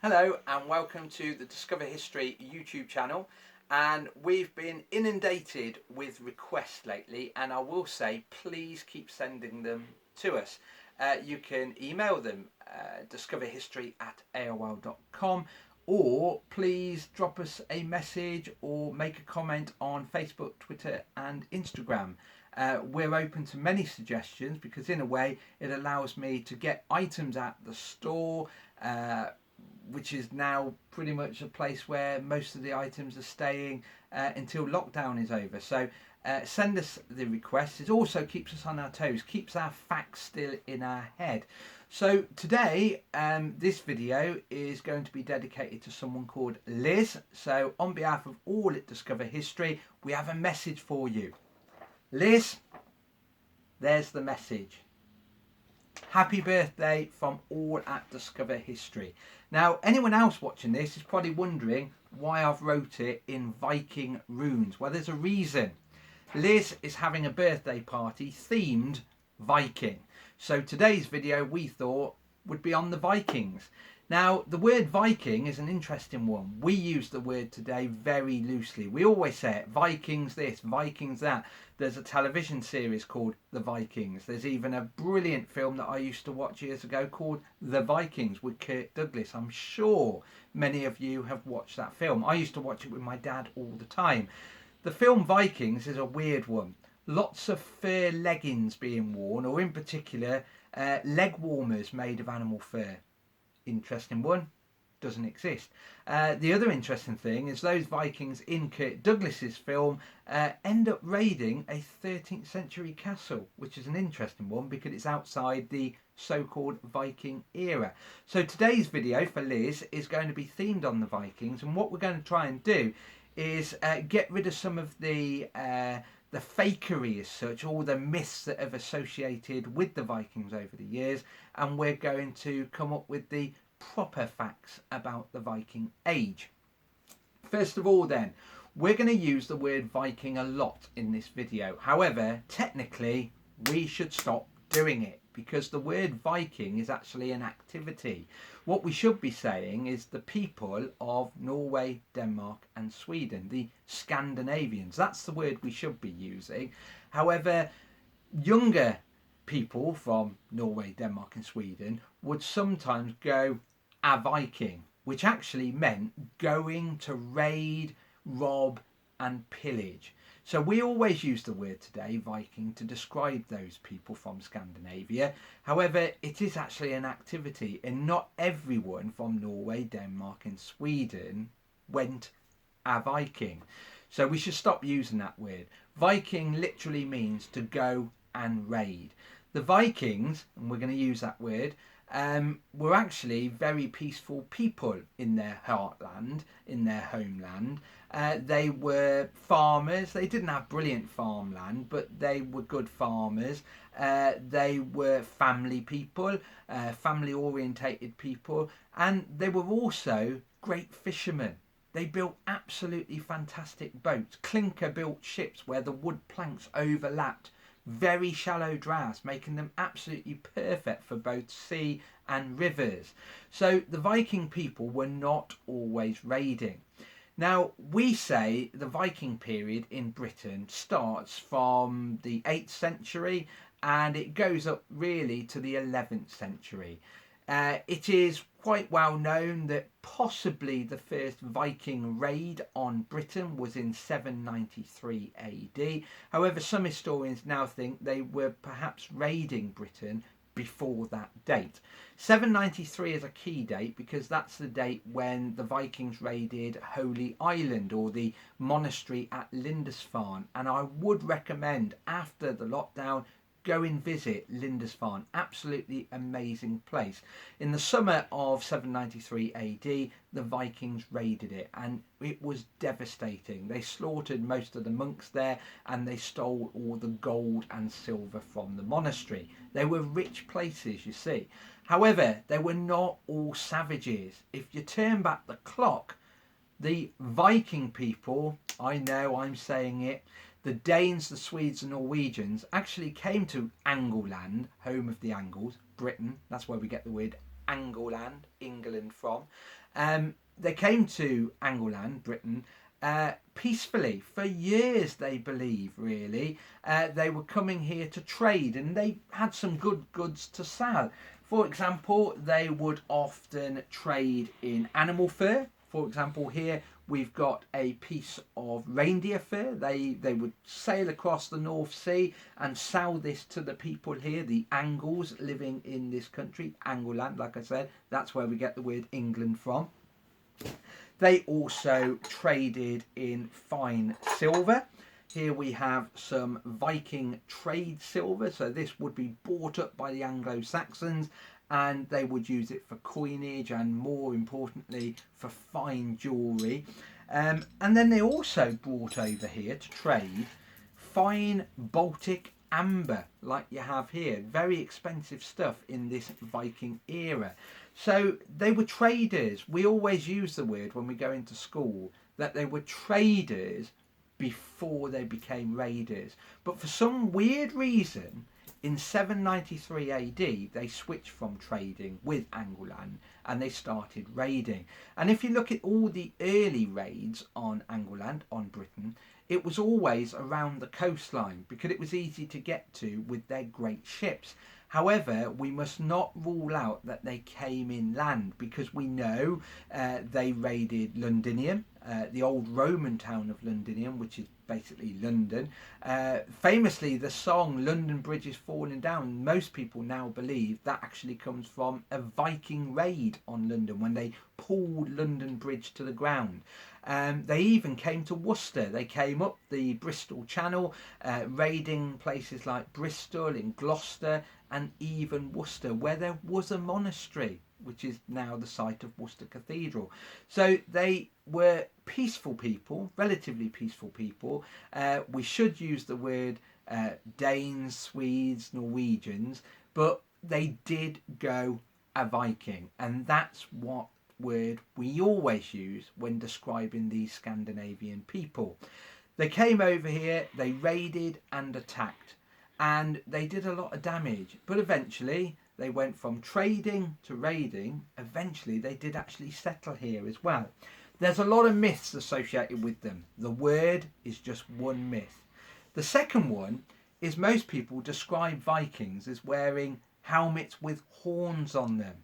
Hello and welcome to the Discover History YouTube channel, and we've been inundated with requests lately, and I will say please keep sending them to us. You can email them discoverhistory@aol.com, or please drop us a message or make a comment on Facebook, Twitter and Instagram. We're open to many suggestions because in a way it allows me to get items at the store, which is now pretty much a place where most of the items are staying until lockdown is over. So send us the requests. It also keeps us on our toes, keeps our facts still in our head. So today, this video is going to be dedicated to someone called Liz. So on behalf of all at Discover History, we have a message for you. Liz, there's the message. Happy birthday from all at Discover History. Now, anyone else watching this is probably wondering why I've wrote it in Viking runes. Well, there's a reason. Liz is having a birthday party themed Viking. So today's video we thought would be on the Vikings. Now, the word Viking is an interesting one. We use the word today very loosely. We always say it, Vikings this, Vikings that. There's a television series called The Vikings. There's even a brilliant film that I used to watch years ago called The Vikings with Kirk Douglas. I'm sure many of you have watched that film. I used to watch it with my dad all the time. The film Vikings is a weird one. Lots of fur leggings being worn, or in particular, leg warmers made of animal fur. Interesting one, doesn't exist. The other interesting thing is those Vikings in Kirk Douglas's film end up raiding a 13th century castle, which is an interesting one because it's outside the so-called Viking era. So today's video for Liz is going to be themed on the Vikings, and what we're going to try and do is get rid of some of the fakery as such, all the myths that have associated with the Vikings over the years, and we're going to come up with the proper facts about the Viking age. First of all then, we're going to use the word Viking a lot in this video. However, technically we should stop doing it because the word Viking is actually an activity. What we should be saying is the people of Norway, Denmark and Sweden, the Scandinavians. That's the word we should be using. However, younger people from Norway, Denmark and Sweden would sometimes go a Viking, which actually meant going to raid, rob and pillage. So we always use the word today, Viking, to describe those people from Scandinavia. However, it is actually an activity, and not everyone from Norway, Denmark and Sweden went a Viking. So we should stop using that word. Viking literally means to go and raid. The Vikings, and we're going to use that word, were actually very peaceful people in their heartland, in their homeland. They were farmers. They didn't have brilliant farmland, but they were good farmers. They were family people, family orientated people, and they were also great fishermen. They built absolutely fantastic boats, clinker built ships where the wood planks overlapped, very shallow drafts, making them absolutely perfect for both sea and rivers. So the Viking people were not always raiding. Now, we say the Viking period in Britain starts from the 8th century and it goes up really to the 11th century. It is quite well known that possibly the first Viking raid on Britain was in 793 AD. However, some historians now think they were perhaps raiding Britain before that date. 793 is a key date because that's the date when the Vikings raided Holy Island, or the monastery at Lindisfarne, and I would recommend after the lockdown go and visit Lindisfarne. Absolutely amazing place. In the summer of 793 AD, the Vikings raided it and it was devastating. They slaughtered most of the monks there and they stole all the gold and silver from the monastery. They were rich places, you see. However, they were not all savages. If you turn back the clock, the Viking people, I know I'm saying it, the Danes, the Swedes and Norwegians actually came to Angleland, home of the Angles, Britain. That's where we get the word Angleland, England from. They came to Angleland, Britain, peacefully. For years, they believe, really. They were coming here to trade, and they had some good goods to sell. For example, they would often trade in animal fur. For example, here we've got a piece of reindeer fur. They would sail across the North Sea and sell this to the people here, the Angles living in this country, Angleland, like I said. That's where we get the word England from. They also traded in fine silver. Here we have some Viking trade silver. So this would be bought up by the Anglo-Saxons, and they would use it for coinage and, more importantly, for fine jewellery. And then they also brought over here to trade fine Baltic amber, like you have here. Very expensive stuff in this Viking era. So they were traders. We always use the word when we go into school that they were traders before they became raiders. But for some weird reason, in 793 AD, they switched from trading with Angleland and they started raiding. And if you look at all the early raids on Angleland, on Britain, it was always around the coastline because it was easy to get to with their great ships. However, we must not rule out that they came inland, because we know they raided Londinium, the old Roman town of Londinium, which is basically London. Famously, the song London Bridge is Falling Down, most people now believe that actually comes from a Viking raid on London when they pulled London Bridge to the ground. They even came to Worcester. They came up the Bristol Channel, raiding places like Bristol, in Gloucester, and even Worcester, where there was a monastery, which is now the site of Worcester Cathedral. So they were peaceful people, relatively peaceful people. We should use the word Danes, Swedes, Norwegians, but they did go a Viking, and that's what word we always use when describing these Scandinavian people. They came over here, they raided and attacked, and they did a lot of damage, but eventually they went from trading to raiding. Eventually they did actually settle here as well. There's a lot of myths associated with them. The word is just one myth. The second one is most people describe Vikings as wearing helmets with horns on them.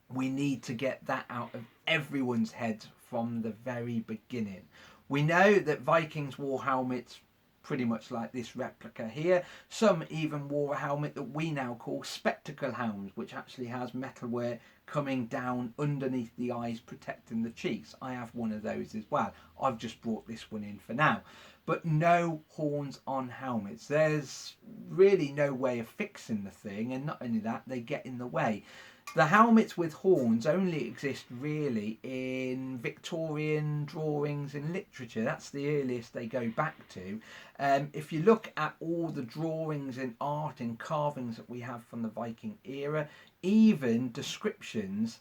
We need to get that out of everyone's heads from the very beginning. We know that Vikings wore helmets pretty much like this replica here. Some even wore a helmet that we now call spectacle helms, which actually has metalwork coming down underneath the eyes, protecting the cheeks. I have one of those as well. I've just brought this one in for now. But no horns on helmets. There's really no way of fixing the thing, and not only that, they get in the way. The helmets with horns only exist really in Victorian drawings in literature. That's the earliest they go back to. If you look at all the drawings and art and carvings that we have from the Viking era, even descriptions,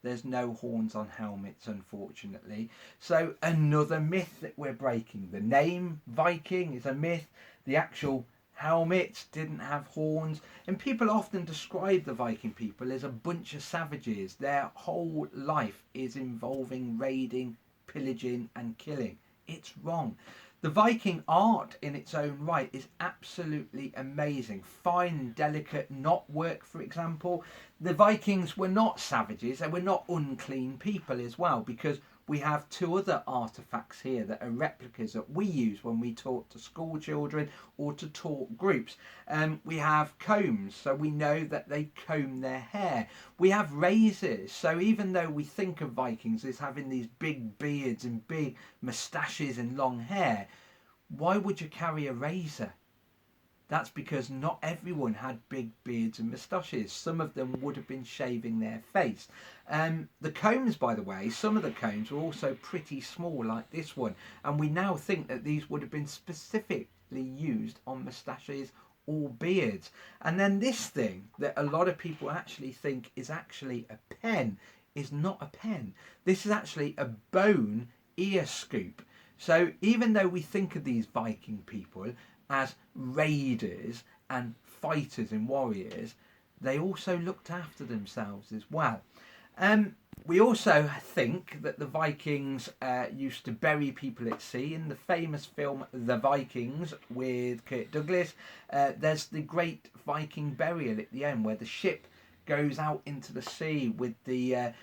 there's no horns on helmets, unfortunately. So another myth that we're breaking. The name Viking is a myth. The actual helmets didn't have horns, and people often describe the Viking people as a bunch of savages. Their whole life is involving raiding, pillaging and killing. It's wrong. The Viking art in its own right is absolutely amazing. Fine, delicate knotwork, for example. The Vikings were not savages, they were not unclean people as well, because we have two other artefacts here that are replicas that we use when we talk to school children or to talk groups. We have combs, so we know that they comb their hair. We have razors, so even though we think of Vikings as having these big beards and big moustaches and long hair, why would you carry a razor? That's because not everyone had big beards and moustaches. Some of them would have been shaving their face. The combs, by the way, some of the combs were also pretty small, like this one. And we now think that these would have been specifically used on moustaches or beards. And then this thing that a lot of people actually think is actually a pen is not a pen. This is actually a bone ear scoop. So even though we think of these Viking people as raiders and fighters and warriors, they also looked after themselves as well. We also think that the Vikings used to bury people at sea. In the famous film The Vikings with Kirk Douglas, there's the great Viking burial at the end where the ship goes out into the sea with the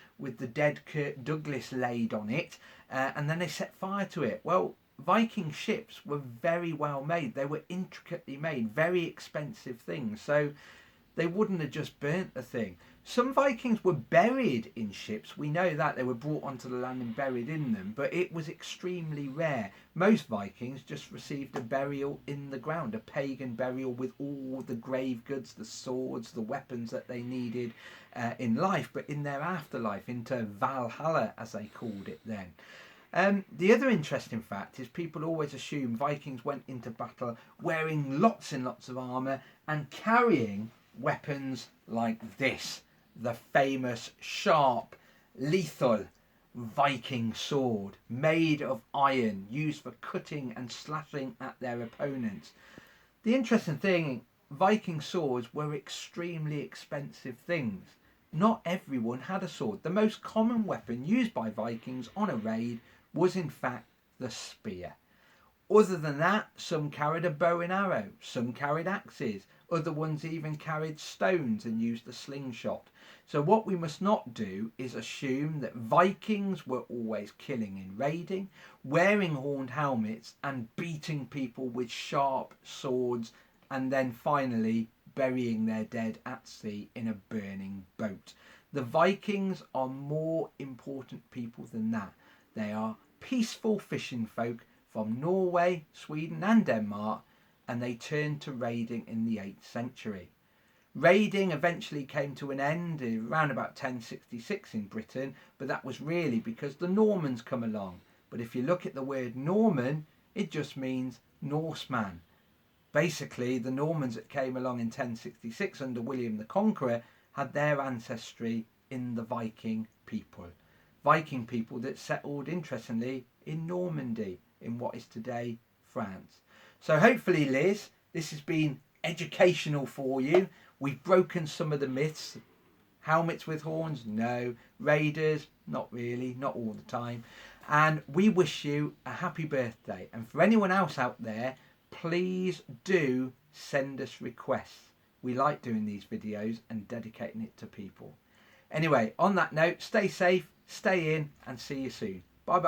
dead Kirk Douglas laid on it, and then they set fire to it. Well, Viking ships were very well made. They were intricately made, very expensive things. So they wouldn't have just burnt the thing. Some Vikings were buried in ships. We know that they were brought onto the land and buried in them, but it was extremely rare. Most Vikings just received a burial in the ground, a pagan burial with all the grave goods, the swords, the weapons that they needed in life, but in their afterlife, into Valhalla, as they called it then. The other interesting fact is people always assume Vikings went into battle wearing lots and lots of armour and carrying weapons like this, the famous sharp, lethal Viking sword made of iron, used for cutting and slashing at their opponents. The interesting thing, Viking swords were extremely expensive things. Not everyone had a sword. The most common weapon used by Vikings on a raid was in fact the spear. Other than that, some carried a bow and arrow, some carried axes, other ones even carried stones and used a slingshot. So what we must not do is assume that Vikings were always killing and raiding, wearing horned helmets and beating people with sharp swords, and then finally burying their dead at sea in a burning boat. The Vikings are more important people than that. They are peaceful fishing folk from Norway, Sweden and Denmark, and they turned to raiding in the 8th century. Raiding eventually came to an end around about 1066 in Britain, but that was really because the Normans come along. But if you look at the word Norman, it just means Norseman. Basically, the Normans that came along in 1066 under William the Conqueror had their ancestry in the Viking people. Viking people that settled, interestingly, in Normandy, in what is today France. So hopefully, Liz, this has been educational for you. We've broken some of the myths. Helmets with horns? No. Raiders? Not really, not all the time. And we wish you a happy birthday. And for anyone else out there, please do send us requests. We like doing these videos and dedicating it to people. Anyway, on that note, stay safe, stay in, and see you soon. Bye bye.